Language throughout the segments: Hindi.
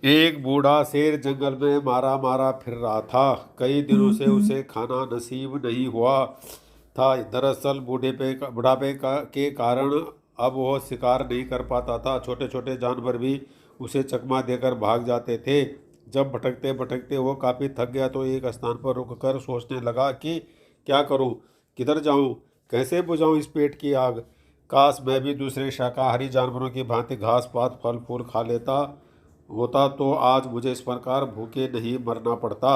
एक बूढ़ा शेर जंगल में मारा मारा फिर रहा था। कई दिनों से उसे खाना नसीब नहीं हुआ था। दरअसल के कारण अब वह शिकार नहीं कर पाता था। छोटे छोटे जानवर भी उसे चकमा देकर भाग जाते थे। जब भटकते भटकते वो काफ़ी थक गया तो एक स्थान पर रुककर सोचने लगा कि क्या करूं, किधर जाऊं, कैसे बुझाऊं इस पेट की आग। काश मैं भी दूसरे शाकाहारी जानवरों की भांति घास पात फल फूल खा लेता होता तो आज मुझे इस प्रकार भूखे नहीं मरना पड़ता।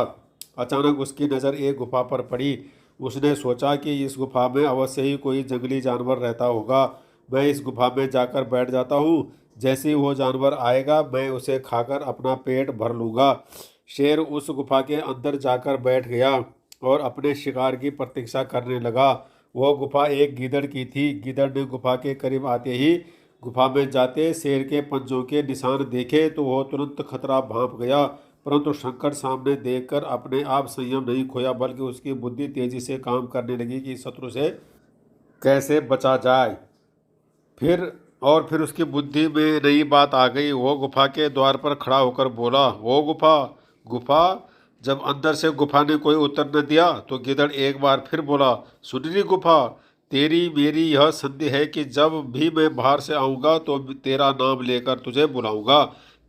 अचानक उसकी नज़र एक गुफा पर पड़ी। उसने सोचा कि इस गुफा में अवश्य ही कोई जंगली जानवर रहता होगा। मैं इस गुफा में जाकर बैठ जाता हूँ। जैसे ही वो जानवर आएगा मैं उसे खाकर अपना पेट भर लूँगा। शेर उस गुफा के अंदर जाकर बैठ गया और अपने शिकार की प्रतीक्षा करने लगा। वह गुफा एक गीदड़ की थी। गीदड़ ने गुफा के करीब आते ही गुफा में जाते शेर के पंजों के निशान देखे तो वह तुरंत खतरा भांप गया। परंतु संकट सामने देखकर अपने आप संयम नहीं खोया, बल्कि उसकी बुद्धि तेजी से काम करने लगी कि शत्रु से कैसे बचा जाए। फिर उसकी बुद्धि में नई बात आ गई। वो गुफा के द्वार पर खड़ा होकर बोला, वो गुफा गुफा। जब अंदर से गुफा ने कोई उत्तर न दिया तो गिदड़ एक बार फिर बोला, सुनरी गुफा, तेरी मेरी यह संधि है कि जब भी मैं बाहर से आऊँगा तो तेरा नाम लेकर तुझे बुलाऊंगा।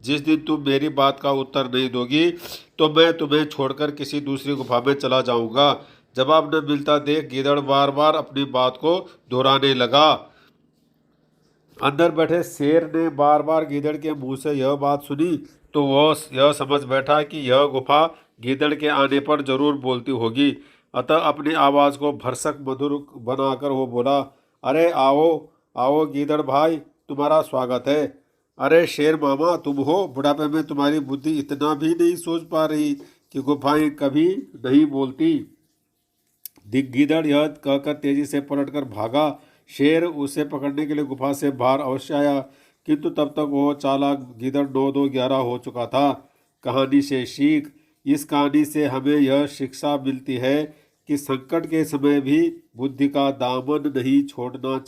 जिस दिन तुम मेरी बात का उत्तर नहीं दोगी तो मैं तुम्हें छोड़कर किसी दूसरी गुफा में चला जाऊंगा। जवाब न मिलता देख गिदड़ बार बार अपनी बात को दोहराने लगा। अंदर बैठे शेर ने बार बार गीदड़ के मुंह से यह बात सुनी तो वह यह समझ बैठा कि यह गुफा गीदड़ के आने पर जरूर बोलती होगी। अतः अपनी आवाज़ को भरसक मधुर बनाकर वो बोला, अरे आओ आओ गीदड़ भाई, तुम्हारा स्वागत है। अरे शेर मामा तुम हो? बुढ़ापे में तुम्हारी बुद्धि इतना भी नहीं सोच पा रही कि गुफाएं कभी नहीं बोलती? दिग्गीदड़ यह कहकर तेजी से पलटकर भागा। शेर उसे पकड़ने के लिए गुफा से बाहर अवश्य आया, किंतु तब तक वो चालाक गीदड़ 9-2-11 हो चुका था। कहानी से सीख। इस कहानी से हमें यह शिक्षा मिलती है कि संकट के समय भी बुद्धि का दामन नहीं छोड़ना चाहिए।